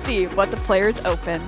see what the players open.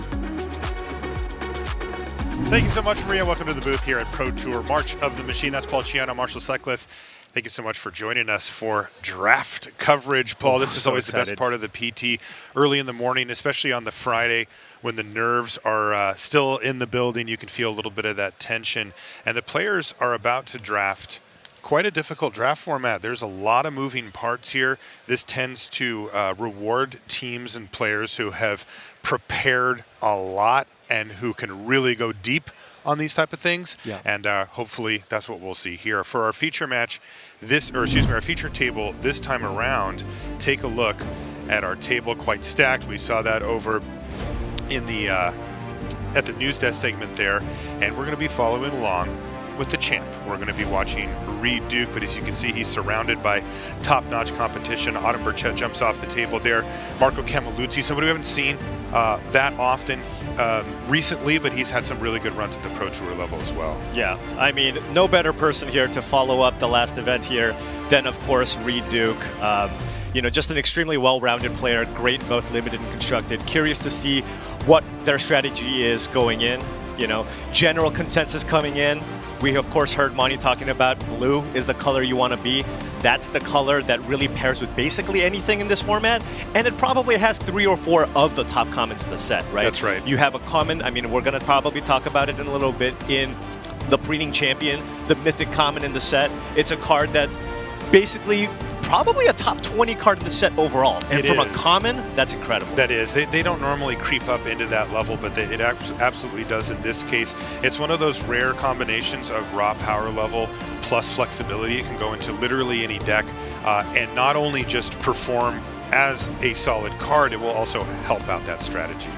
Thank you so much, Maria. Welcome to the booth here at Pro Tour March of the Machine. That's Paul Chiano, Marshall Sutcliffe. Thank you so much for joining us for draft coverage, Paul. This is so always excited. the best part of the PT early in the morning, especially on the Friday when the nerves are still in the building. You can feel a little bit of that tension. And the players are about to draft quite a difficult draft format. There's a lot of moving parts here. This tends to reward teams and players who have prepared a lot and who can really go deep on these type of things. Yeah. And hopefully that's what we'll see here. For our feature match, our feature table this time around, take a look at our table, quite stacked. We saw that over in the at the news desk segment there, and we're going to be following along with the champ. We're going to be watching Reid Duke, but as you can see, he's surrounded by top-notch competition. Autumn Burchett jumps off the table there. Marco Camiluzzi, somebody we haven't seen that often recently, but he's had some really good runs at the Pro Tour level as well. Yeah, I mean, no better person here to follow up the last event here than, of course, Reid Duke. Just an extremely well-rounded player, great both limited and constructed. Curious to see what their strategy is going in. General consensus coming in. We, of course, heard Monty talking about blue is the color you want to be. That's the color that really pairs with basically anything in this format. And it probably has 3 or 4 of the top commons in the set, right? That's right. You have a common, we're going to probably talk about it in a little bit in the Breeding Champion, the Mythic Common in the set. It's a card that's basically probably a top 20 card in the set overall. And from a common, that's incredible. That is. They don't normally creep up into that level, but it absolutely does in this case. It's one of those rare combinations of raw power level plus flexibility. It can go into literally any deck and not only just perform as a solid card, it will also help out that strategy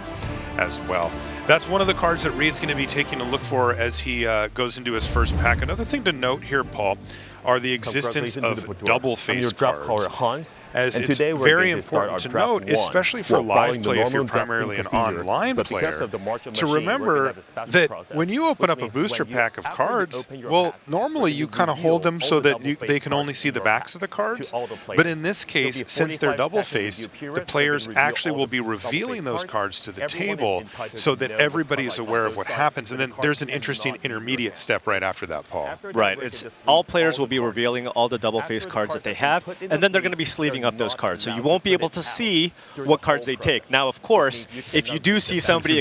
as well. That's one of the cards that Reid's going to be taking a look for as he goes into his first pack. Another thing to note here, Paul, are the existence of double-face cards, as it's very important to note, especially for live play if you're primarily an online player, to remember that when you open up a booster pack of cards, well, normally you kind of hold them so that they can only see the backs of the cards, but in this case, since they're double-faced, the players actually will be revealing those cards to the table so that everybody's aware of what happens, and then there's an interesting intermediate step right after that, Paul. Right. It's all players will be revealing all the double-face cards that they have, and then they're going to be sleeving up those cards. So you won't be able to see what cards they take. Now, of course, if you do see somebody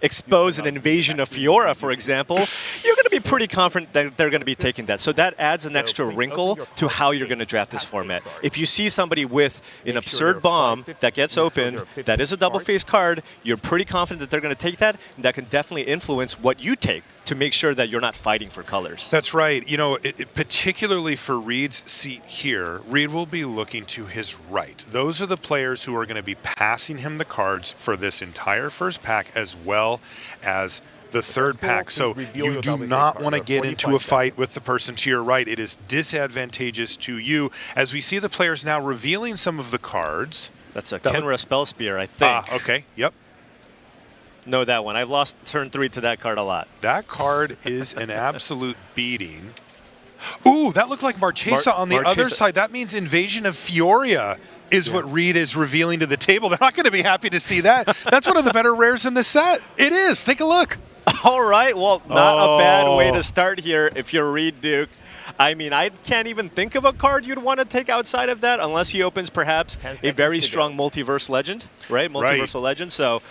expose an Invasion of Fiora, for example, you're going to be pretty confident that they're going to be taking that. So that adds an extra wrinkle to how you're going to draft this format. If you see somebody with an absurd bomb that gets opened, that is a double-face card, you're pretty confident that they're going to take that, and that can definitely influence what you take to make sure that you're not fighting for colors. That's right. Particularly for Reid's seat here, Reid will be looking to his right. Those are the players who are going to be passing him the cards for this entire first pack as well as the third pack. So you do not want to get into a fight with the person to your right. It is disadvantageous to you. As we see the players now revealing some of the cards. That's a Kenra Spell Spear, I think. Okay, yep. Know that one. I've lost turn 3 to that card a lot. That card is an absolute beating. Ooh, that looked like Marchesa on the other side. That means Invasion of Fioria is what Reid is revealing to the table. They're not going to be happy to see that. That's one of the better rares in the set. It is. Take a look. All right. Well, not a bad way to start here if you're Reid Duke. I can't even think of a card you'd want to take outside of that unless he opens perhaps a very strong Multiverse Legend, right? Multiversal Legend. So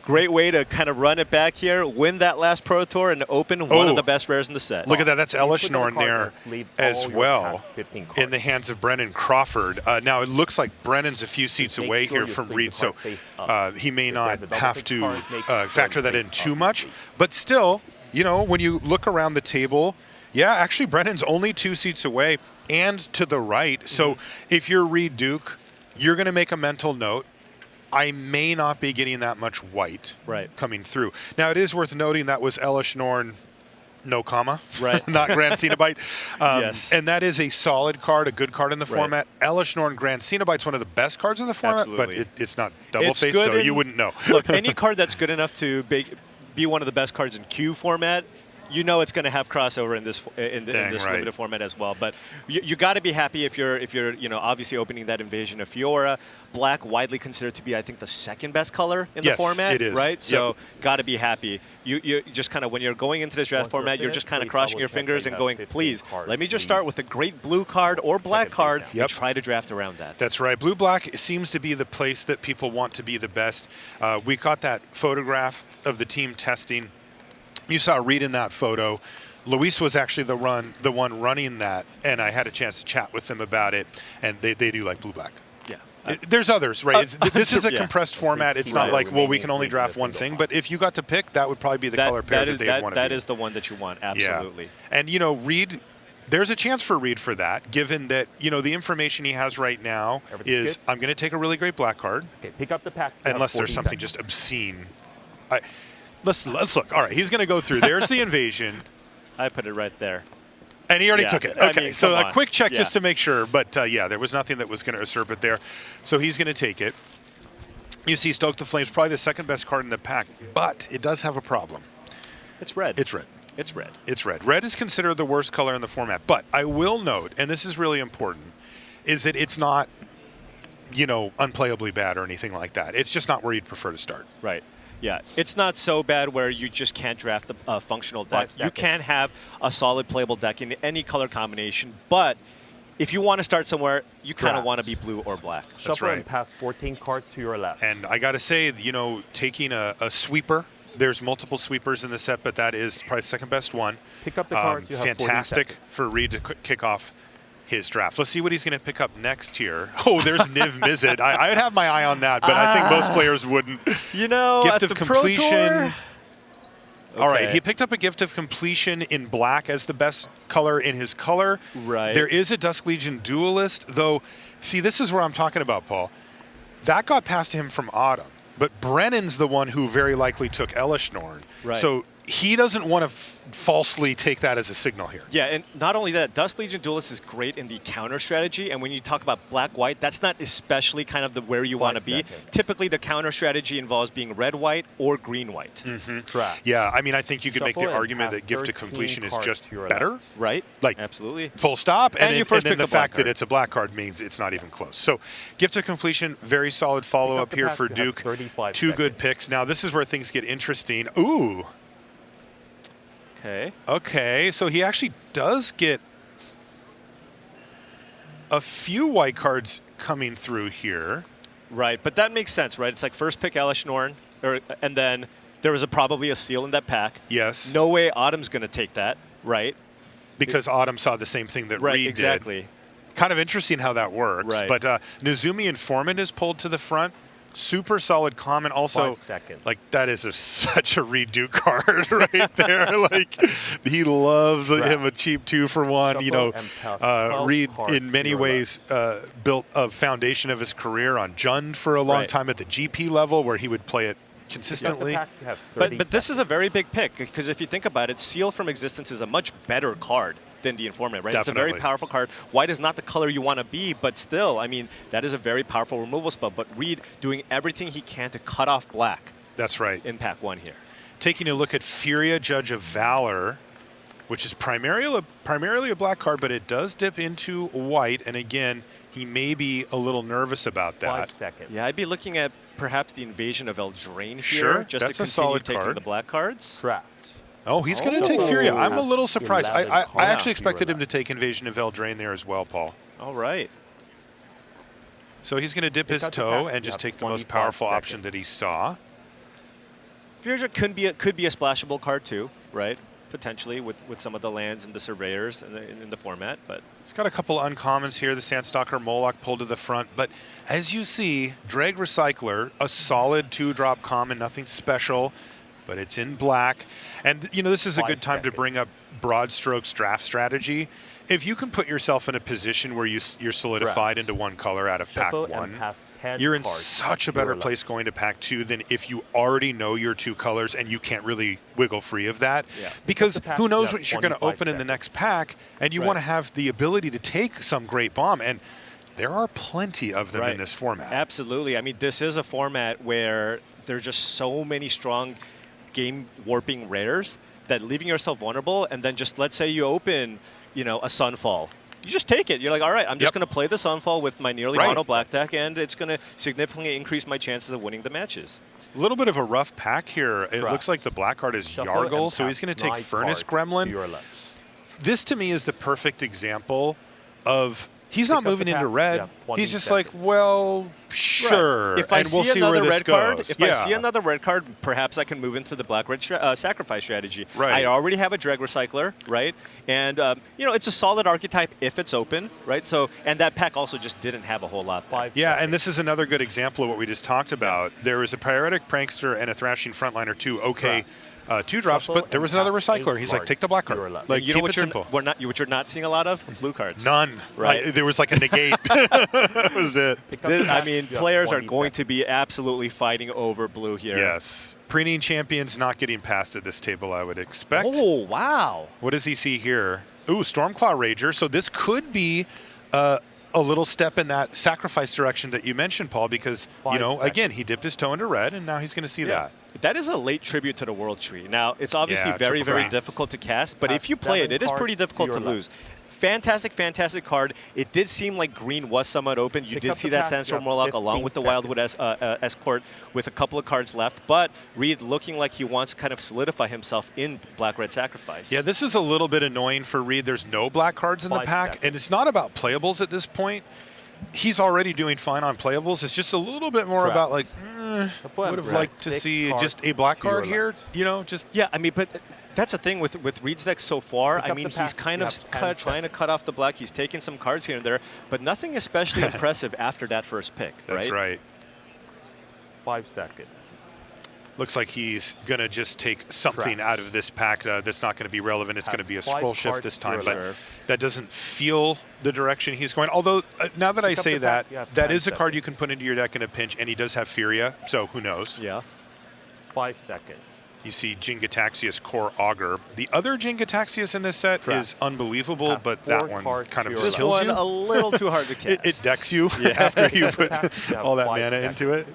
great way to kind of run it back here, win that last Pro Tour, and open one of the best rares in the set. Look at that. That's Elishnorn there as well in the hands of Brennan Crawford. Now, it looks like Brennan's a few seats away here from Reid, so he may not have to factor that in too much. But still, when you look around the table, yeah, actually, Brennan's only 2 seats away and to the right. So if you're Reid Duke, you're going to make a mental note. I may not be getting that much white coming through. Now, it is worth noting that was Elishnorn, no comma, not Grand Cenobite. Yes. And that is a solid card, a good card in the format. Elishnorn Grand Cenobite's one of the best cards in the format, but it's not double-faced, so you wouldn't know. Look, any card that's good enough to be one of the best cards in Q format you know it's going to have crossover in this Right. limited format as well. But you got to be happy if you're obviously opening that Invasion of Fiora. Black widely considered to be, I think, the second best color in the format. It is. Right. Yep. So got to be happy. You just kind of, when you're going into this draft format, you're just kind of crossing your fingers and going, please, let me just start with a great blue card or black card and try to draft around that. That's right. Blue-black seems to be the place that people want to be the best. We got that photograph of the team testing. You saw Reid in that photo. Luis was actually the one running that, and I had a chance to chat with them about it, and they do like blue-black. Yeah. There's others, right? This is a compressed format. It's not like, well, we can only draft one thing. But if you got to pick, that would probably be the color pair that they'd want to be. That is the one that you want, absolutely. Yeah. And, Reid, there's a chance for Reid for that, given that, the information he has right now is, I'm going to take a really great black card. Okay, pick up the pack. Unless there's something just obscene. Let's look. All right, he's going to go through. There's the Invasion. I put it right there. And he already took it. Okay, I mean, so a quick check just to make sure. But, there was nothing that was going to usurp it there. So he's going to take it. You see Stoke the Flames, probably the second best card in the pack. But it does have a problem. It's red. It's red. It's red. It's red. Red is considered the worst color in the format. But I will note, and this is really important, is that it's not, unplayably bad or anything like that. It's just not where you'd prefer to start. Right. Yeah, it's not so bad where you just can't draft a functional deck. You can have a solid playable deck in any color combination, but if you want to start somewhere, you kind of want to be blue or black. Shuffle and pass 14 cards to your left. And I got to say, taking a sweeper, there's multiple sweepers in the set, but that is probably the second best one. Pick up the cards. You have fantastic for Reid to kick off his draft. Let's see what he's going to pick up next here. Oh, there's Niv Mizzet. I would have my eye on that, but I think most players wouldn't. Gift of Completion. All right, he picked up a Gift of Completion in black as the best color in his color. Right. There is a Dusk Legion Duelist, though. See, this is where I'm talking about, Paul. That got past him from Autumn, but Brennan's the one who very likely took Elishnorn. Right. So he doesn't want to falsely take that as a signal here. Yeah, and not only that, Dusk Legion Duelist is great in the counter strategy, and when you talk about black-white, that's not especially kind of where you want to be. Typically, the counter strategy involves being red-white or green-white. Yeah, I mean, I think you could make the argument that Gift of Completion is just better. Right. Like, absolutely. Full stop. And then the fact that it's a black card means it's not even close. So Gift of Completion, very solid follow-up here for Duke. Two good picks. Now, this is where things get interesting. Ooh. Okay, so he actually does get a few white cards coming through here. Right, but that makes sense, right? It's like first pick Elishnorn, and then there was probably a steal in that pack. Yes. No way Autumn's going to take that, right? Because Autumn saw the same thing that Reid exactly. did. Kind of interesting how that works. Right. But Nezumi Informant is pulled to the front. Super solid comment. Also, like, that is such a Reid Duke card right there. Like, he loves him a cheap 2-for-1. Reid, in many ways, built a foundation of his career on Jund for a long time at the GP level, where he would play it consistently. But this is a very big pick, because if you think about it, Seal from Existence is a much better card than the Informant, right? Definitely. It's a very powerful card. White is not the color you want to be, but still, I mean, that is a very powerful removal spell. But Reid doing everything he can to cut off black. That's right. In pack 1 here. Taking a look at Furia, Judge of Valor, which is primarily a black card, but it does dip into white. And again, he may be a little nervous about that. Yeah, I'd be looking at perhaps the Invasion of Eldraine here. Sure, just that's to a continue solid taking card. the black cards. Oh, he's going to take Furia. I'm a little surprised. I actually expected him to take Invasion of Eldraine there as well, Paul. All right. So he's going to dip his toe and just take the most powerful option that he saw. Furia could be a splashable card too, right? Potentially with some of the lands and the surveyors in the format, but it's got a couple uncommons here. The Sandstalker Moloch pulled to the front, but as you see, Drag Recycler, a solid 2-drop common, nothing special. But it's in black. And, this is a good time to bring up broad strokes draft strategy. If you can put yourself in a position where you're solidified into one color out of pack 1, you're in such a better place going to pack 2 than if you already know your 2 colors and you can't really wiggle free of that. Because who knows what you're going to open in the next pack, and you want to have the ability to take some great bomb. And there are plenty of them in this format. Absolutely. I mean, this is a format where there's just so many strong game warping rares that leaving yourself vulnerable, and then just let's say you open, you know, a Sunfall. You just take it. You're like, all right, I'm just going to play the Sunfall with my nearly mono black deck, and it's going to significantly increase my chances of winning the matches. A little bit of a rough pack here. It looks like the black card is Yargle, so he's going to take Furnace Gremlin. This, to me, is the perfect example of he's not moving into red. He's just like, well, sure, if I and see we'll see where another this red card, goes. if I see another red card, perhaps I can move into the black-red sacrifice strategy. Right. I already have a Dreg Recycler, right? And you know, it's a solid archetype if it's open, right? So, and that pack also just didn't have a whole lot. Yeah, and this is another good example of what we just talked about. There was a Pyretic Prankster and a Thrashing Frontliner, two 2-drops, but there was another recycler. He's like, take the black card. Like, you know keep it simple. what you're not seeing a lot of? Blue cards. None. Right. There was like a negate. That was it. I mean, players are going to be absolutely fighting over blue here. Yes. Preening Champion's not getting past at this table, I would expect. Oh, wow. What does he see here? Ooh, Stormclaw Rager. So this could be a little step in that sacrifice direction that you mentioned, Paul, because, you know, again, he dipped his toe into red, and now he's going to see that. That is a late tribute to the World Tree. Now, it's obviously very, very difficult to cast, but if you play it, it is pretty difficult to lose. Fantastic, fantastic card. It did seem like green was somewhat open. You did see that Sandstorm Warlock along with the Wildwood Escort with a couple of cards left, but Reid looking like he wants to kind of solidify himself in Black-Red Sacrifice. Yeah, this is a little bit annoying for Reid. There's no black cards in the pack, and it's not about playables at this point. He's already doing fine on playables. It's just a little bit more about like, would have liked to see just a black card here, you know, just. Yeah, I mean, but that's the thing with Reid's deck so far. I mean, he's kind of trying to cut off the black. He's taking some cards here and there, but nothing especially impressive after that first pick, That's right. 5 seconds. Looks like he's going to just take something out of this pack that's not going to be relevant. It's going to be a scroll shift this time, but that doesn't feel the direction he's going. Although, now that I say that, that is a card you can put into your deck in a pinch, and he does have Furia, so who knows? Yeah. 5 seconds. You see Jingataxius Core Augur. The other Jingataxius in this set is unbelievable, but that one kind of just kills you. This one a little too hard to cast. It decks you after you put all that mana into it.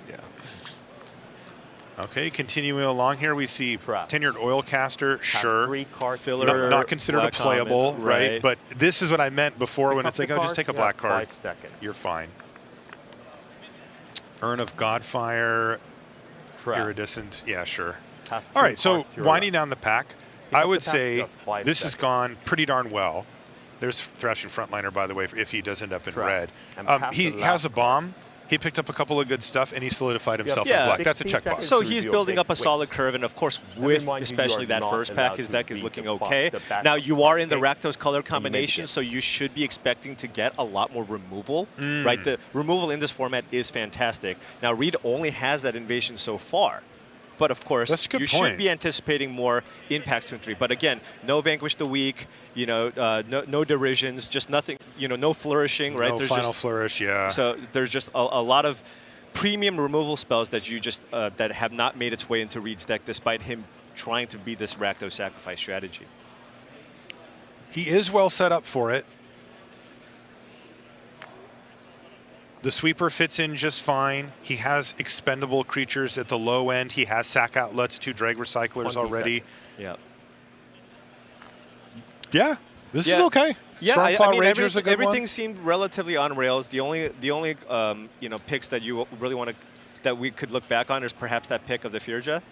Okay, continuing along here, we see Tenured Oilcaster, sure. Filler, not considered a playable, right? But this is what I meant before when it's like, oh, just take a black card. 5 seconds. You're fine. Urn of Godfire, Iridescent, yeah, sure. All right, so winding down the pack, I would say this has gone pretty darn well. There's Thrashing Frontliner, by the way, if he does end up in red. He has a bomb. He picked up a couple of good stuff, and he solidified himself in black. That's a checkbox. So he's building up a solid curve, and of course, with especially that first pack, his deck is looking okay. Now, you are in the Rakdos color combination, so you should be expecting to get a lot more removal, right? The removal in this format is fantastic. Now, Reid only has that invasion so far. But of course, you should be anticipating more in Pack 2 and 3. But again, no Vanquish the Weak, you know, no derisions, just nothing, you know, no flourishing, right? No final flourish, yeah. So there's just a lot of premium removal spells that you just that have not made its way into Reid's deck, despite him trying to be this Rakdos sacrifice strategy. He is well set up for it. The sweeper fits in just fine. He has expendable creatures at the low end. He has sack outlets, 2 drag recyclers already. Yeah. Yeah, this is okay. Yeah, I mean, everything seemed relatively on rails. The only you know, picks that you really want to that we could look back on is perhaps that pick of the Furia,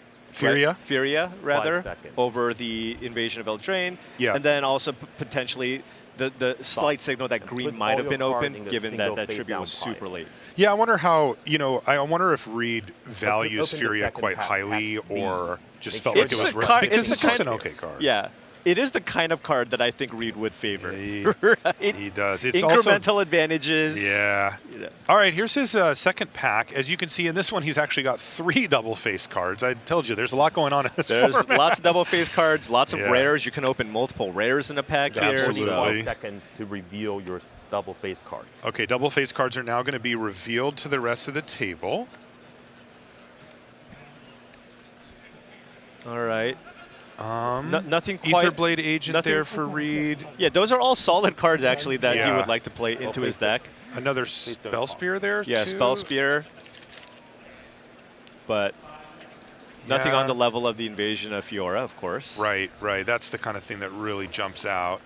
rather, over the Invasion of Eldraine. Yeah. And then also potentially the slight signal that green might have been open, given that that tribute was super late. Yeah, I wonder how, you know, I wonder if Reid values Furia quite highly or just felt like it was right. Because it's just an okay card. Yeah. It is the kind of card that I think Reid would favor. He He does. It's incremental also, advantages. Yeah. All right, here's his second pack. As you can see in this one, he's actually got 3 double-face cards. I told you, there's a lot going on in this There's lots of double-face cards, lots of rares. You can open multiple rares in a pack here. Absolutely. 5 seconds to reveal your double-face cards. Okay, double-face cards are now going to be revealed to the rest of the table. All right. Nothing quite. Aetherblade Agent there for Reid. Yeah, those are all solid cards, actually, that he would like to play into his deck. Another Spell Spear there, Yeah, too? Spell Spear. But Nothing Yeah. on the level of the invasion of Fiora, of course. Right, right. That's the kind of thing that really jumps out.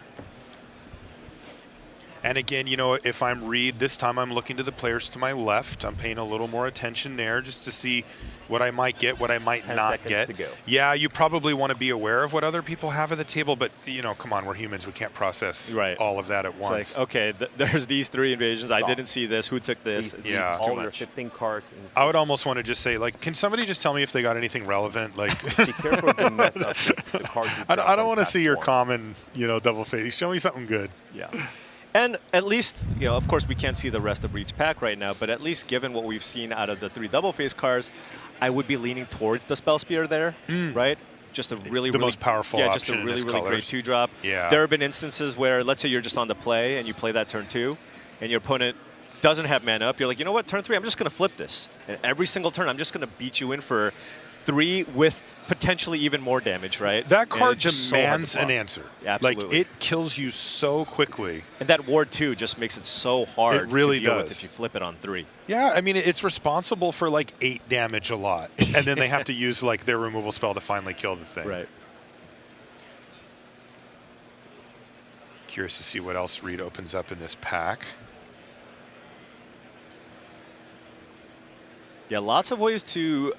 And again, you know, if I'm Reid, this time I'm looking to the players to my left. I'm paying a little more attention there just to see what I might get, what I might 10 not seconds get. to go. Yeah, you probably want to be aware of what other people have at the table, but, you know, come on, we're humans. We can't process all of that at It's once. like, okay, there's these 3 invasions. I Stop. didn't see this. Who took this? Please It's, leave Yeah. it's too all your much. 15 cards in I would stage. almost want to just say, like, can somebody just tell me if they got anything relevant? Like, Be careful to mess up the cards you I drop don't on want to see your platform. common, you know, double face. Show me something good. Yeah. And at least, you know, of course, we can't see the rest of Reid's pack right now, but at least given what we've seen out of the 3 double face cards, I would be leaning towards the Spell Spear there, right? Just a really, The really most powerful just a option in really, his really great colors. 2-drop. Yeah. There have been instances where, let's say you're just on the play and you play that turn 2, and your opponent doesn't have mana up. You're like, you know what, turn 3, I'm just going to flip this. And every single turn, I'm just going to beat you in for 3 with potentially even more damage, right? That And card it's just so hard to demands an block. answer. Absolutely. Like, it kills you so quickly. And that ward 2 just makes it so hard It really to deal with does. if you flip it on 3. Yeah, I mean, it's responsible for like 8 damage a lot. And then they have to use like their removal spell to finally kill the thing. Right. Curious to see what else Reid opens up in this pack. Yeah, lots of ways to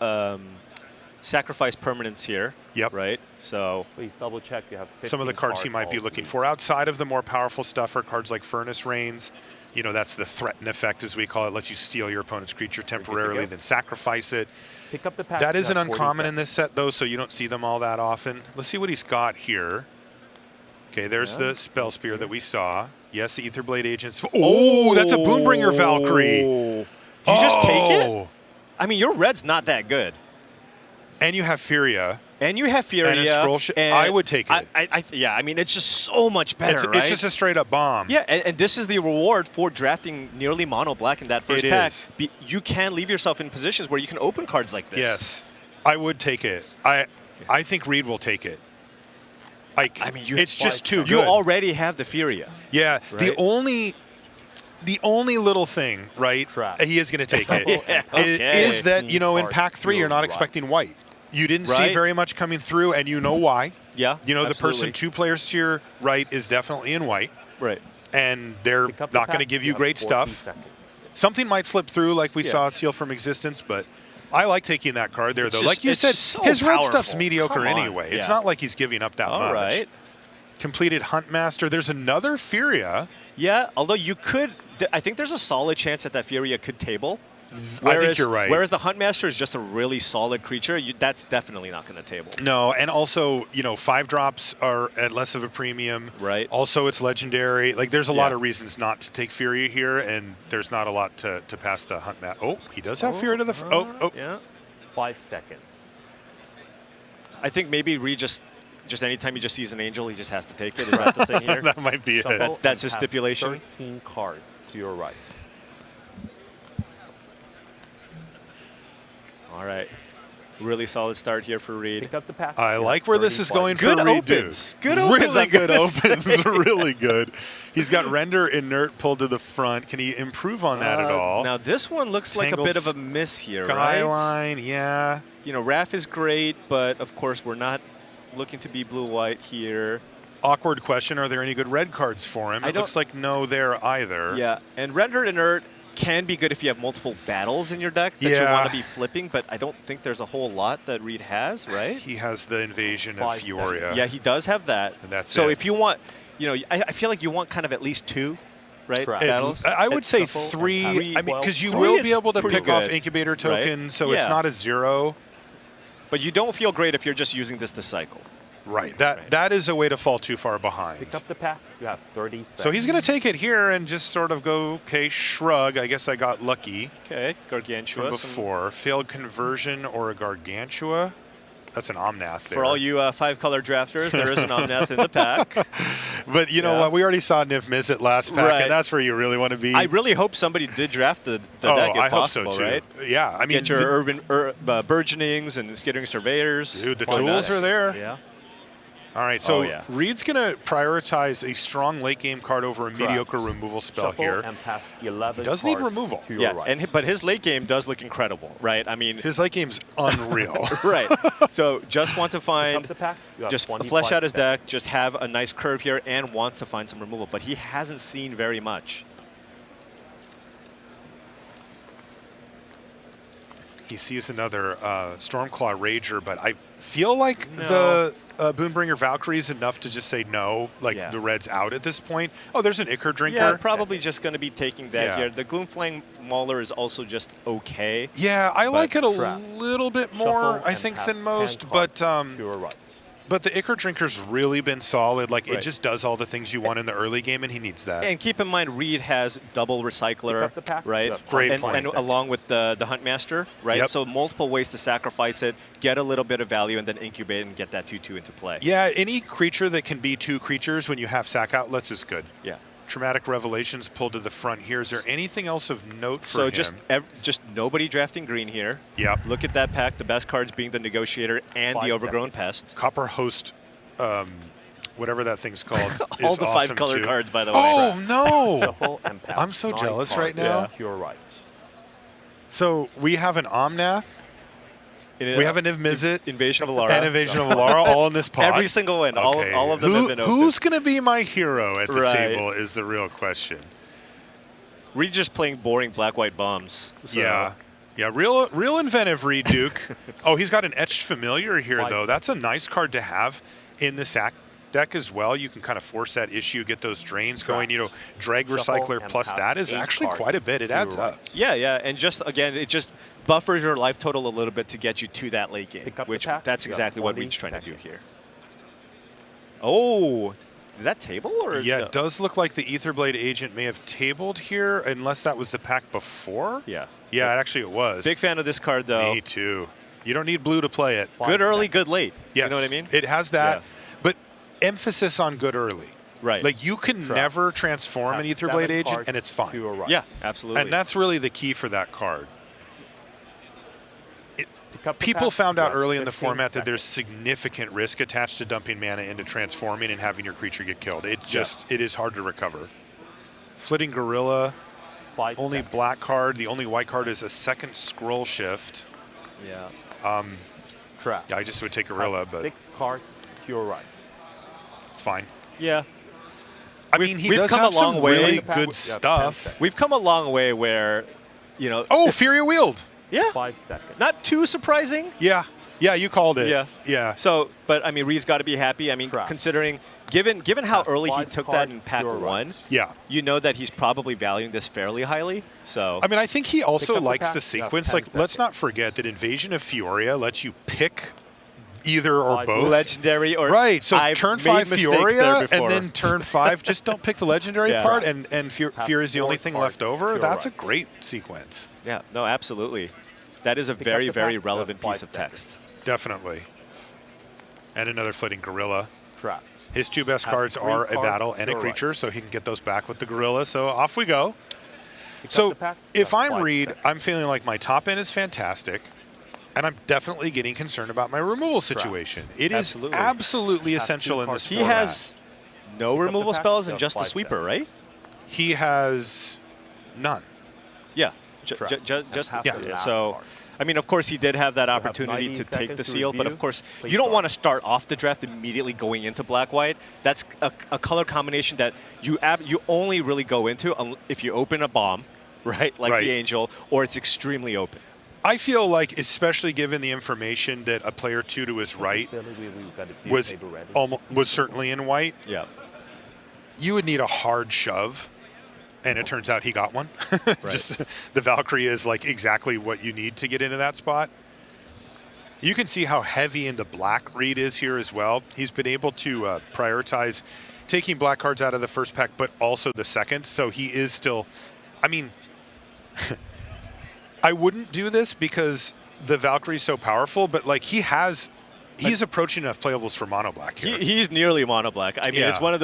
sacrifice permanence here. Yep. Right? So, Please double check you have 15 Some of the cards he might be all looking three. for outside of the more powerful stuff are cards like Furnace Reigns. You know, that's the threaten effect, as we call it. Lets you steal your opponent's creature temporarily, go. then sacrifice it. Pick up the pack. That you isn't have 40 uncommon in this seconds. set, though, so you don't see them all that often. Let's see what he's got here. Okay, there's the Spell Spear that we saw. Yes, the Etherblade Agents. Oh, that's a Boombringer Valkyrie. Do you just take it? Oh. I mean, your red's not that good. And you have Furia. And you have Furia. And a scroll I would take it. Yeah, I mean, it's just so much better, It's, right? it's just a straight up bomb. Yeah, and this is the reward for drafting nearly mono black in that first It pack. is. You can leave yourself in positions where you can open cards like this. Yes, I would take it. I think Reid will take it. Like, I mean, it's just too You good. already have the Furia. Yeah, Right? the only little thing, right? Trap. He is going to take it. Yeah, is- okay. is that, you know, in Cards pack 3 you're not your expecting rights. white. You didn't see Right. very much coming through, and you know why. Yeah, You know, the absolutely. person 2 players to your right is definitely in white, Right. and they're Pick up the not going to pack, give you have great 40 stuff. seconds. Something might slip through, like we Yeah. saw Seal from Existence, but I like taking that card there, It's though. just- Like you it's said, so his red stuff's powerful. mediocre Come on. anyway. It's Yeah. not like he's giving up that All much. right. Completed Huntmaster. There's another Furia. Yeah, although you could, I think there's a solid chance that Furia could table. I think you're right. Whereas the Huntmaster is just a really solid creature. That's definitely not going to table. No, and also, you know, 5-drops are at less of a premium. Right. Also, it's legendary. Like, there's a lot Yeah. of reasons not to take Furia here, and there's not a lot to pass the Huntmaster. Oh, he does have Furia to the... Oh. Yeah. 5 seconds. I think maybe Reid just anytime he just sees an angel, he just has to take it. Is that the thing here? That might be Shuffle it. That's and his pass stipulation. 13 cards to your right. All right. Really solid start here for Reid. Pick up the pack. I you like have where this is 30 going Good for Reid, dude. opens. Good opens, Really I'm good gonna opens. Really good. He's got Render Inert pulled to the front. Can he improve on that at all? Now this one looks like a Tangled bit of a miss here, right? Skyline, yeah. You know, Raph is great, but of course we're not looking to be blue-white here. Awkward question. Are there any good red cards for him? I It don't- looks like no there either. Yeah, and Rendered Inert can be good if you have multiple battles in your deck that you Yeah. want to be flipping, but I don't think there's a whole lot that Reid has, right? He has the Invasion of 5 Fioria. Yeah, he does have that. And that's so it. if you want, you know, I feel like you want kind of at least 2, right? Trap. Battles. I would say Shuffle and 3. pass. I mean, because you 3 will is be able to pretty pick off good, Incubator right? tokens, so Yeah. it's not a 0. But you don't feel great if you're just using this to cycle. Right. That is a way to fall too far behind. Pick up the pack. You have 30 seconds. So he's going to take it here and just sort of go, okay, shrug. I guess I got lucky Okay, from Gargantua. some- before. Failed conversion or a Gargantua. That's an Omnath there. For all you 5-color drafters, there is an Omnath in the pack. But you know Yeah. what? We already saw Niv miss it last pack, Right. and that's where you really want to be. I really hope somebody did draft the oh, deck if I hope possible, so too. right? Yeah, I mean, Get your urban burgeonings and skittering surveyors. dude, the Why tools not? are there. Yeah. All right, so yeah. Reid's going to prioritize a strong late game card over a mediocre removal spell Shuffle here. and pass 11 He does need cards removal. to your Yeah, right. but his late game does look incredible, right? I mean, His late game's unreal. right. So just want to find, the pack, you have just 25 flesh out his deck, seconds. just have a nice curve here, and wants to find some removal. But he hasn't seen very much. He sees another Stormclaw Rager, but I feel like No. the Boonbringer Valkyrie is enough to just say no, like Yeah. the red's out at this point. Oh, there's an Ichor Drinker. Yeah, probably just going to be taking that Yeah. here. The Gloomflame Mauler is also just okay. Yeah, I like it a Trap. little bit Shuffle more, I and think, pass than 10 most, cards but to your right. the Ichor Drinker's really been solid. Like, it Right. just does all the things you want in the early game, and he needs that. And keep in mind, Reid has double Pick Recycler, up the pack, you right? have Great 25 point. And seconds. along with the Huntmaster, right? Yep. So multiple ways to sacrifice it, get a little bit of value, and then incubate and get that 2/2 into play. Yeah, any creature that can be two creatures when you have sack outlets is good. Yeah. Traumatic Revelations pulled to the front here. Is there anything else of note for So him? just nobody drafting green here. Yep. Look at that pack. The best cards being the Negotiator and 5 the Overgrown seconds. Pest. Copper Host, whatever that thing's called, All is the awesome 5 color too. cards, by the way. Oh no! Shuffle and pass I'm so 9 jealous cards right now. to your right. So we have an Omnath, we have an Niv-Mizzet, Invasion of Alara. and Invasion of Alara all in this pot. Every single one. Okay. All of them have been opened. Who's going to be my hero at the Right. table is the real question. Reid just playing boring black-white bombs. So. Yeah. Yeah, real inventive, Reid Duke. Oh, he's got an Etched Familiar here, 5 though. That's a seconds. nice card to have in the sack deck as well. You can kind of force that issue, get those drains going. You know, Drag Shuffle Recycler and plus pass that is 8 actually cards quite a bit. It to your adds right. up. Yeah, and just, again, it just buffers your life total a little bit to get you to that late game, Pick up the which pack, that's you have exactly what 20 Reid's trying to do here. seconds. Oh, did that table? Or Yeah, no? it does look like the Etherblade agent may have tabled here, unless that was the pack before. Yeah. Yeah, actually it was. Big fan of this card, though. Me too. You don't need blue to play it. 5 Good early, seconds. good late. Yes, You know what I mean? It has that, Yeah. but emphasis on good early. Right. Like, you can Traps. never transform an Pass Etherblade 7 agent, cards and it's to fine. your right. Yeah, absolutely. And that's really the key for that card. Pick up the People pack, found you out have early in the 15 format that there's seconds. significant risk attached to dumping mana into transforming and having your creature get killed. It is hard to recover. Flitting Gorilla, 5 only seconds. black card. The only white card is a second Scroll Shift. Yeah. Trap. Yeah, I just would take Gorilla, Pass but 6 cards to your right. it's fine. Yeah. I We've- mean, he we've does come have a long some way. really You have good 10 stuff. seconds. We've come a long way where, you know. Oh, Fury Wield. Yeah. 5 seconds. Not too surprising. Yeah. Yeah, you called it. Yeah. Yeah. So, but I mean, Reid's got to be happy. I mean, Traps. considering, given how Pass early he 5 took that cards in to pack your right. 1, Yeah. you know that he's probably valuing this fairly highly. So, I mean, I think he also Pick up the likes pack, the you have sequence. 10 Like, let's not seconds. forget that Invasion of Fioria lets you pick either or 5 both. legendary or Right, so I've turn made 5 mistakes there Fioria, before. and then turn 5, just don't pick the legendary Yeah. part, and Fury is the only 4 thing cards left to over. your That's right. a great sequence. Yeah, no, absolutely. That is a Pick up very, the very pack, you have relevant 5 piece of text. seconds. Definitely. And another Flitting Gorilla. Traps. His 2 best Has cards 3 are a cards battle to and a your right. creature, so he can get those back with the Gorilla. So off we go. Pick up So the pack, you if have I'm 5 Reid, seconds. I'm feeling like my top end is fantastic, and I'm definitely getting concerned about my removal situation. It is Absolutely. absolutely Has essential 2 in this cards. He format. has no Pick up the removal pack, spells you and have just a 5 sweeper, right? seconds. He has none. Yeah, Trap. just And pass Yeah. the last so. card. I mean, of course, he did have that have opportunity 90 to take the seconds to seal, but of review. course, Please you don't start. want to start off the draft immediately going into black-white. That's a color combination that you only really go into if you open a bomb, right, like Right. the Angel, or it's extremely open. I feel like, especially given the information that a player 2 to his right was certainly in white, Yeah. you would need a hard shove, and it turns out he got one. Just the Valkyrie is like exactly what you need to get into that spot. You can see how heavy into black Reid is here as well. He's been able to prioritize taking black cards out of the first pack, but also the second. So he is still, I mean, I wouldn't do this because the Valkyrie's so powerful, but like he's approaching enough playables for mono black here. He's nearly mono black. I mean, Yeah. it's one of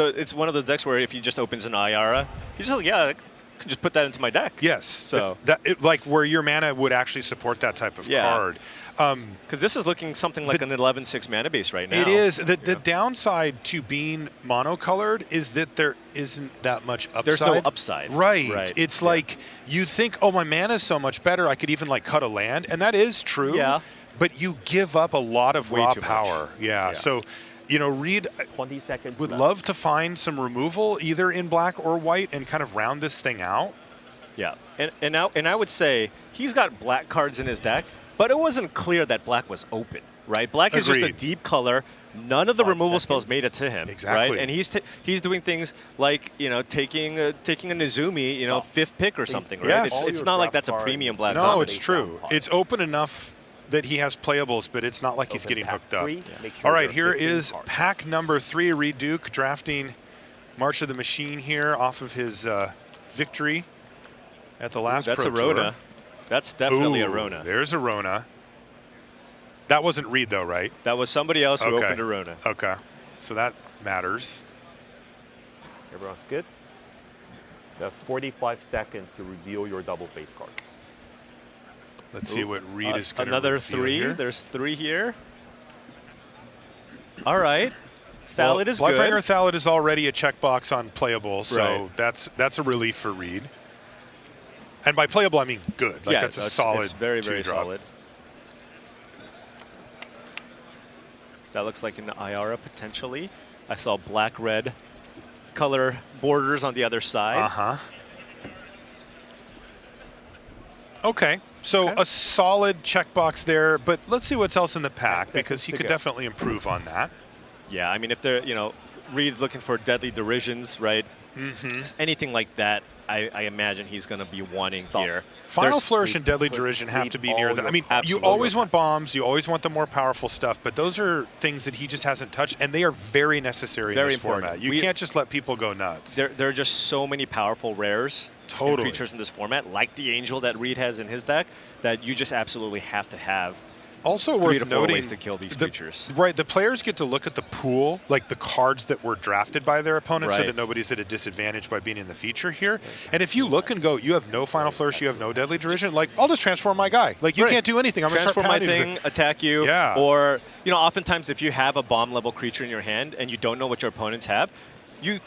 those decks where if he just opens an Ayara, he's just like, yeah, can just put that into my deck. Yes. So Like where your mana would actually support that type of card. Because this is looking something like an 11/6 mana base right now. It is. The downside to being monocolored is that there isn't that much upside. There's no upside. Right. It's like you think, oh, my mana is so much better, I could even like cut a land, and that is true. Yeah. But you give up a lot of Way raw too much. power. Yeah. So, you know, Reid 20 seconds would left. love to find some removal either in black or white and kind of round this thing out. Yeah, and I would say he's got black cards in his deck, but it wasn't clear that black was open, right? Black is just a Agreed. deep color. None of the 5 removal spells seconds. made it to him, Exactly. right? And he's doing things like taking a Nizumi, fifth pick or something, right? Yes. It's not like that's a premium black No, card. it's true. It's open enough that he has playables, but it's not like he's Open getting pack hooked up. 3, make sure All right, there are here 15 is cards. pack number 3. Reid Duke drafting March of the Machine here off of his victory at the last That's Pro a Tour. Rona. That's definitely a Ooh, Rona. There's a Rona. That wasn't Reid though, right? That was somebody else who Okay. opened a Rona. Okay, so that matters. Everyone's good? You have 45 seconds to reveal your double face cards. Let's see what Reid is going to Another 3. Here. There's 3 here. All right. Thallid is Bloodbringer good. Thallid is already a checkbox on playable, so Right. that's a relief for Reid. And by playable, I mean good. Like yeah, that's a solid. It's very, very 2-drop. solid. That looks like an IRA potentially. I saw black-red color borders on the other side. Uh-huh. Okay, so Okay. a solid checkbox there, but let's see what's else in the pack, 10 because seconds he to could go. definitely improve on that. Yeah, I mean, if they're, Reid's looking for deadly derisions, right? Anything like that, I imagine he's going to be wanting Stop. here. Final There's- Flourish and please Deadly put Derision have Reid to be near all the. I your mean, Absolutely. you always want bombs, you always want the more powerful stuff, but those are things that he just hasn't touched, and they are very necessary Very in this important. format. You We- can't just let people go nuts. There are just so many powerful rares and Totally. creatures in this format, like the Angel that Reid has in his deck, that you just absolutely have to have. Also 3 worth to 4 noting, ways to kill these creatures. Right, the players get to look at the pool, like the cards that were drafted by their opponent, so Right. that nobody's at a disadvantage by being in the feature here. And if you look and go, you have no Final Flourish, you have no Deadly Derision, like, I'll just transform my guy. Like, you Right. can't do anything. I'm going to start Transform my pounding thing, attack you. Yeah. Or, oftentimes if you have a bomb level creature in your hand and you don't know what your opponents have, you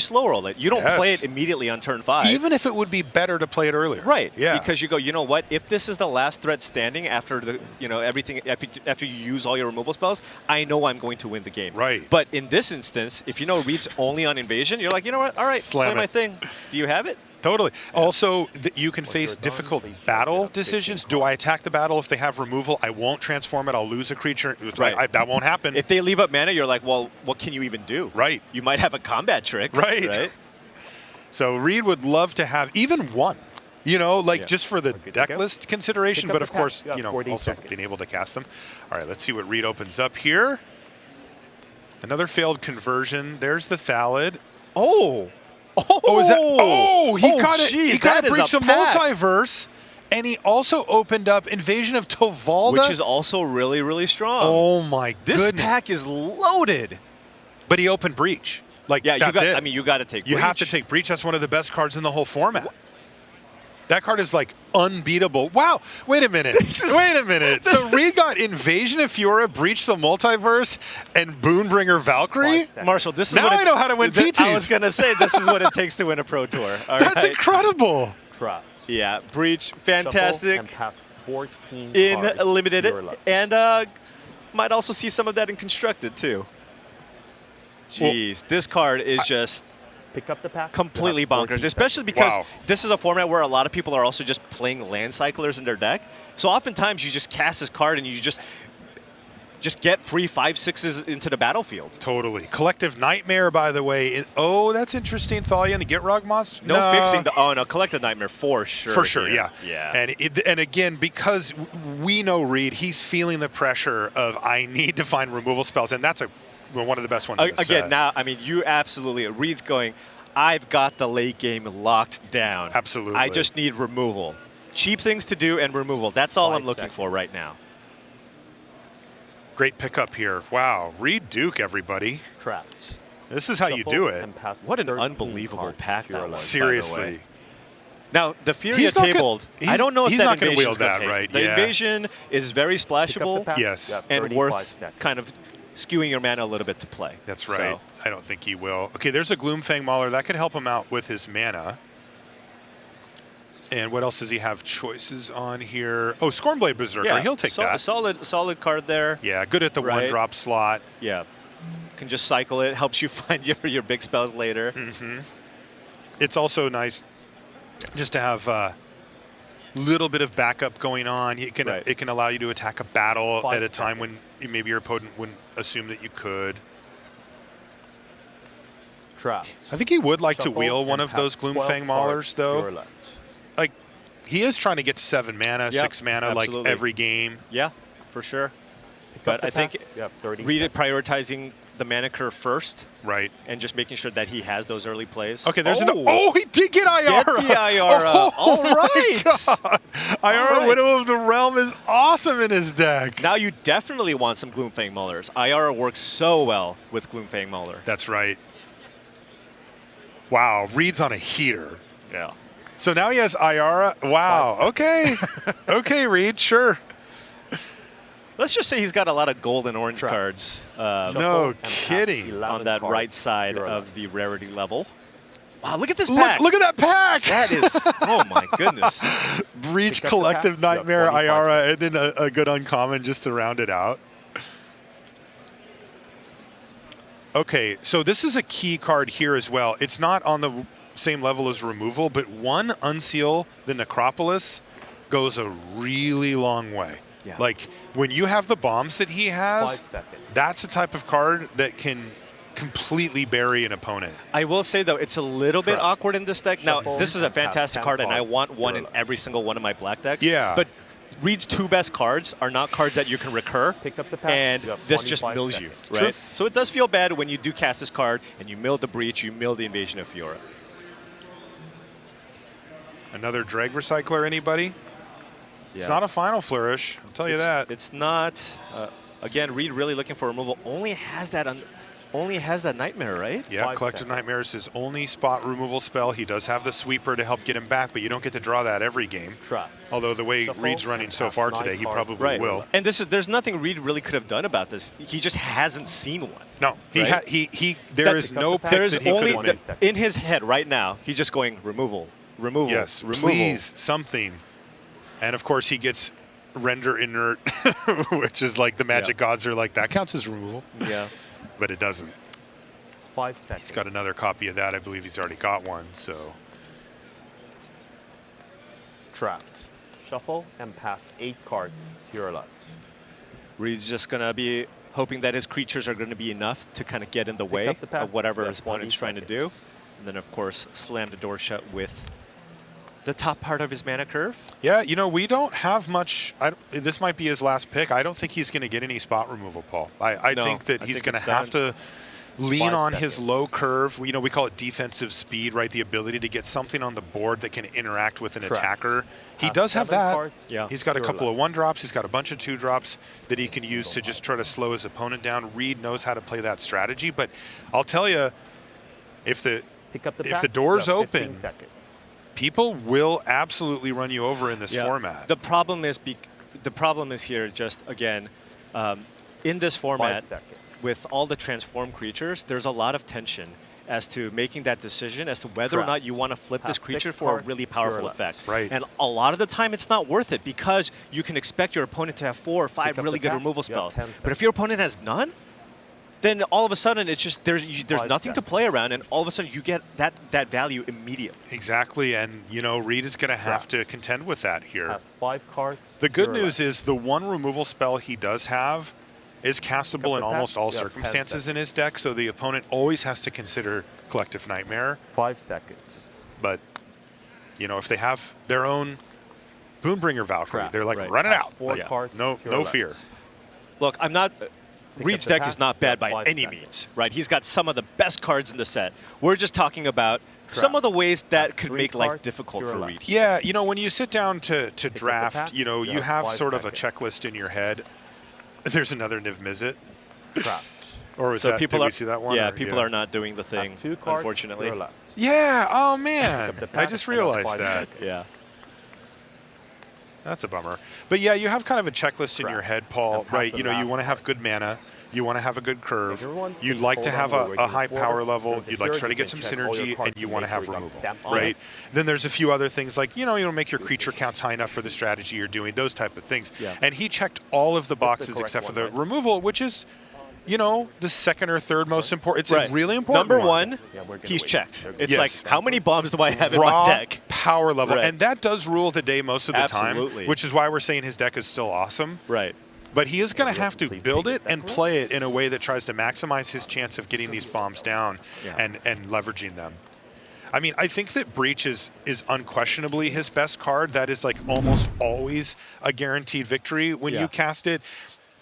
slow roll it. You don't play Yes. it immediately on turn 5. Even if it would be better to play it earlier. Right. Yeah. Because you go, you know what? If this is the last threat standing after the, everything, after you use all your removal spells, I know I'm going to win the game. Right. But in this instance, if you know Reid's only on invasion, you're like, you know what? All right, Slam play my it. thing. Do you have it? Totally. Also, you can face you're done, difficult please battle shut down 15 decisions. Do I attack the battle if they have removal? I won't transform it. I'll lose a creature. Right. That won't happen. If they leave up mana, you're like, well, what can you even do? Right. You might have a combat trick. Right. So Reid would love to have even one. Yeah. Just for the We're good to deck go. list consideration, Pick up but the of pack. course, You have 40 also seconds. being able to cast them. All right, let's see what Reid opens up here. Another failed conversion. There's the Thallid. Oh, Oh, is that? Oh, he caught it. geez, He kind that of is breached a pack. multiverse, and he also opened up Invasion of Tovalda. Which is also really, really strong. oh my This goodness! pack is loaded. But he opened Breach. Like Yeah, that's it. you got to take. You have to Breach. take Breach. That's one of the best cards in the whole format. That card is like unbeatable. Wow. Wait a minute. Wait a minute. So Reid got Invasion of Fiora, Breach the Multiverse, and Boonbringer Valkyrie? 5 seconds. Marshall, this is Now what I know how to win I PTs. was gonna say this is what it takes to win a pro tour. All That's right? incredible. Draft. Yeah, Breach, Shuffle fantastic and pass 14 in cards limited, to your left. and might also see some of that in constructed too. Jeez, this card is just Pick up the pack. completely You have 14 bonkers, especially because Wow. this is a format where a lot of people are also just playing land cyclers in their deck. So oftentimes you just cast this card and you just get free 5/6s into the battlefield. Totally. Collective Nightmare, by the way. Oh, that's interesting. Thalia and the Get Rug monster? No fixing the Collective Nightmare for sure. For sure, here. yeah. Yeah. And again, because we know Reid, he's feeling the pressure of I need to find removal spells, and that's one of the best ones in the Again, set. now, I mean, you absolutely, Reid's going, I've got the late game locked down. Absolutely. I just need removal. Cheap things to do and removal. That's all 5 I'm looking for seconds. right now. Great pickup here. Wow. Reid Duke, everybody. Draft. This is how you Shuffle do it. and pass What an 13 unbelievable cards pack to your that was. left. Seriously. Now, the Furia He's not gonna- tabled, I he's- don't know if he's that not gonna invasion's wield that, take. right? The Yeah. invasion is very Pick up the splashable pack. Yes. You have and 35 worth seconds. kind of skewing your mana a little bit to play. That's So, right. I don't think he will. Okay, there's a Gloomfang Mauler. That could help him out with his mana. And what else does he have choices on here? Oh, Scornblade Berserker. yeah, He'll take that. Solid card there. Yeah, good at the Right. one-drop slot. Yeah. Can just cycle it. Helps you find your big spells later. It's also nice just to have a little bit of backup going on. It can allow you to attack a battle 5 at a time when seconds. maybe your opponent wouldn't assume that you could. Trap. I think he would like to Shuffle wheel one and of those pass 12 Gloomfang Maulers, cards to your though. left. Like, he is trying to get to 7 mana, Yep, 6 mana, like absolutely. every game. Yeah, for sure. Pick up But the I think pack. You have 30 Reid it seconds. prioritizing the mana curve first Right. and just making sure that he has those early plays. Okay, there's oh, oh, he did get IR. Get the IR. Oh, All my right. God. IR right. Widow of the Realm is awesome in his deck. Now you definitely want some Gloomfang Maulers. IR works so well with Gloomfang Mauler. That's right. Wow, Reid's on a heater. Yeah. So now he has Iara. Wow. Okay. Okay, Reid. Sure. Let's just say he's got a lot of gold and orange Trap. cards No Shuffle and pass kidding. 11 on that cards right side to your of left. the rarity level. Wow, look at this pack. Look at that pack. That is, oh my goodness. Breach, Pick up the Collective pack. You have Nightmare, 25 Iara, and then a good uncommon just to round it out. Okay, so this is a key card here as well. It's not on the same level as removal, but one Unseal the Necropolis goes a really long way. Yeah. Like, when you have the bombs that he 5 has, seconds. that's the type of card that can completely bury an opponent. I will say, though, it's a little bit Trap. awkward in this deck. Now, Shuffle this is a and pass fantastic 10 card, and I cards want to one your in left. every single one of my black decks. Yeah. But Reid's 2 best cards are not cards that you can recur, Pick up the pack. and You have this just 25 mills you, seconds. right? Sure. So it does feel bad when you do cast this card, and you mill the Breach, you mill the Invasion of Fiora. Another Drag Recycler, anybody? It's not a Final Flourish, I'll tell you that. It's not. Again, Reid really looking for removal. Only has that Nightmare, right? Yeah, 5 Collective seconds. Nightmare is his only spot removal spell. He does have the Sweeper to help get him back, but you don't get to draw that every game. Trap. Although the way Shuffle Reid's running and so pass far 9 today, he cards probably to Right. will. And there's nothing Reid really could have done about this. He just hasn't seen one. No, he Right? there That's- is no pick There's that he only could win. win. in his head right now. He's just going removal, removal, Yes, removal. please, something. And of course, he gets Render Inert, which is like the Magic Gods are like, that counts as removal, Yeah. but it doesn't. 5 seconds. He's got another copy of that. I believe he's already got one, so. Trapped. Shuffle and pass 8 cards to your left. Reid's just gonna be hoping that his creatures are gonna be enough to kind of get in the way up the pack. of whatever You his have 20 opponent's trying to do, seconds. and then of course slam the door shut with the top part of his mana curve. Yeah, you know, we don't have much. This might be his last pick. I don't think he's going to get any spot removal, Paul. I No, think that I he's think going to it's have to lean 5 on his seconds. low curve. You know, we call it defensive speed, right? The ability to get something on the board that can interact with an Correct. attacker. He Pass does have 7 that. cards Yeah. He's got a to your couple of left. 1-drops. He's got a bunch of 2-drops that he can use to just try to slow his opponent down. Reid knows how to play that strategy. But I'll tell you, if the Pick up the If pack. the door's You have 15 open, seconds. people will absolutely run you over in this format. The problem is here just again in this 5 format seconds. with all the transformed creatures. There's a lot of tension as to making that decision as to whether or Correct. not you want to flip this Pass creature 6 for a cards really to your powerful left. effect. Right. And a lot of the time it's not worth it because you can expect your opponent to have 4 or 5 Pick up really the good pack. removal You have spells. 10 But if your opponent has none, then all of a sudden it's just there's 5 nothing to play seconds. around, and all of a sudden you get that value immediately. Exactly, and you know, Reid is going to have to Traps. contend with that here. Pass 5 cards. The to good your news left. is the one removal spell he does have is castable in the almost pack. all You have 10 circumstances in his deck, so the opponent always has to consider Collective Nightmare. 5 seconds. But, you know, if they have their own Boonbringer Valkyrie, Traps, they're like, right. run it Pass out. 4 Like, cards no to your no left. fear. Look, I'm not. Reid's the deck pack. is not You bad have by 5 any seconds. means, right? He's got some of the best cards in the set. We're just talking about some of the ways that Pass could 3 make life cards difficult to your for left. Reid. Yeah, you know, when you sit down to the draft, pack. you know, You you have have 5 sort of a seconds. checklist in your head. There's another Niv Mizzet. Trapped. Or was So that, people did are, we see that one? yeah, or- people are not doing the Pass thing, 2 cards unfortunately. to your left. Yeah. Oh man, The I pass, just another realized 5 that. seconds. Yeah. That's a bummer. But yeah, you have kind of a checklist in your head, Paul, And pass right? the You know, you last want to have part. good mana. You want to have a good curve. Everyone, You'd please like to hold have on while we're a waiting high for power it. level. During the You'd like to third, try to you get can some check all your synergy, cards and you to want to make sure have you got removal, stamp on right? it. Then there's a few other things like, you know, make your creature counts high enough for the strategy you're doing, those type of things. Yeah. And he checked all of the the boxes correct except for one, the right? removal, which is, you know, the second or third most important. It's Right. a really important Number one, Yeah, we're gonna he's wait. checked. They're It's Yes. like, how many bombs do I have in my Raw deck? power level. Right. And that does rule the day most of the Absolutely. time, which is why we're saying his deck is still awesome. Right. But he is going to have to Please build take it it and backwards. play it in a way that tries to maximize his chance of getting these bombs down Yeah. and leveraging them. I mean, I think that Breach is unquestionably his best card. That is like almost always a guaranteed victory when Yeah. you cast it.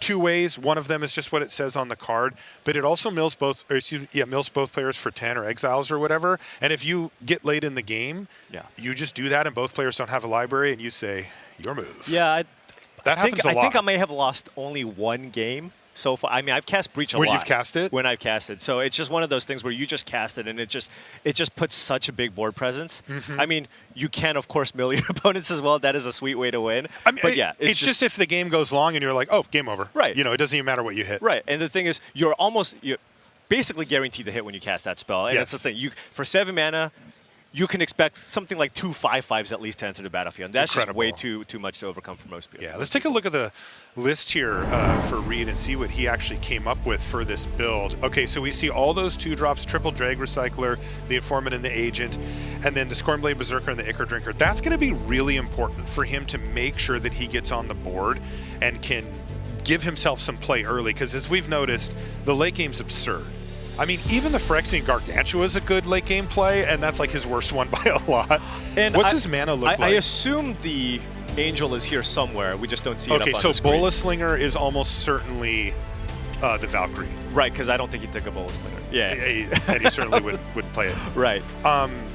Two ways. One of them is just what it says on the card, but it also mills both players for 10 or exiles or whatever. And if you get late in the game, Yeah. you just do that and both players don't have a library and you say, your move. Yeah, That happens a lot. I think I may have lost only one game so far. I mean, I've cast Breach a lot. When you've cast it? When I've cast it. So it's just one of those things where you just cast it, and it just puts such a big board presence. Mm-hmm. I mean, you can, of course, mill your opponents as well. That is a sweet way to win. I mean, but yeah, it's just if the game goes long and you're like, oh, game over. Right. You know, it doesn't even matter what you hit. Right, and the thing is, you're basically guaranteed to hit when you cast that spell. And that's the Yes. thing. For 7 mana, you can expect something like 2 5/5s at least to enter the battlefield. And that's just way incredible. too much to overcome for most people. Yeah, let's take a look at the list here for Reid and see what he actually came up with for this build. Okay, so we see all those 2-drops, triple Drag Recycler, the Informant and the Agent, and then the Scornblade Berserker and the Ichor Drinker. That's going to be really important for him to make sure that he gets on the board and can give himself some play early, because as we've noticed, the late game's absurd. I mean, even the Phyrexian Gargantua is a good late game play, and that's like his worst one by a lot. And What's his mana look like? I assume the Angel is here somewhere. We just don't see it Okay, up on so the screen. Bola Slinger is almost certainly the Valkyrie. Right, because I don't think he'd take a Bola Slinger. Yeah. And he certainly would play it. Right.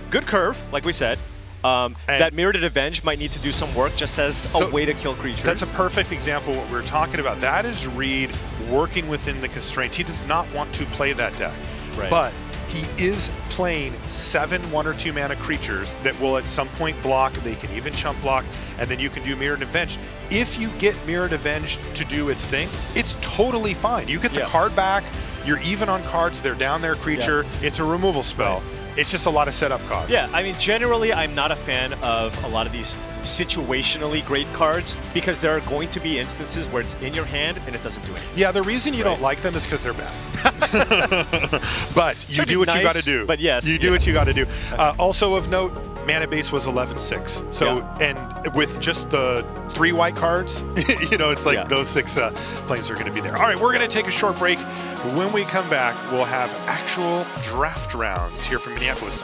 Good curve, like we said. That Mirrored Avenge might need to do some work just as So a way to kill creatures. That's a perfect example of what we were talking about. That is Reid working within the constraints. He does not want to play that deck. Right. But he is playing 7 1 or 2 mana creatures that will at some point block. They can even chump block, and then you can do Mirrored Avenge. If you get Mirrored Avenge to do its thing, it's totally fine. You get the card back, you're even on cards, they're down their creature, it's a removal spell. It's just a lot of setup costs. Yeah, I mean, generally, I'm not a fan of a lot of these situationally great cards because there are going to be instances where it's in your hand and it doesn't do anything. Yeah, the reason you don't like them is because they're bad. But you Try to do be what you got to nice, do. but yes, You do what you got to do. Also of note, mana base was 11-6. So, and with just the 3 white cards, you know, it's like those 6 planes are going to be there. All right, we're going to take a short break. When we come back, we'll have actual draft rounds here from Minneapolis.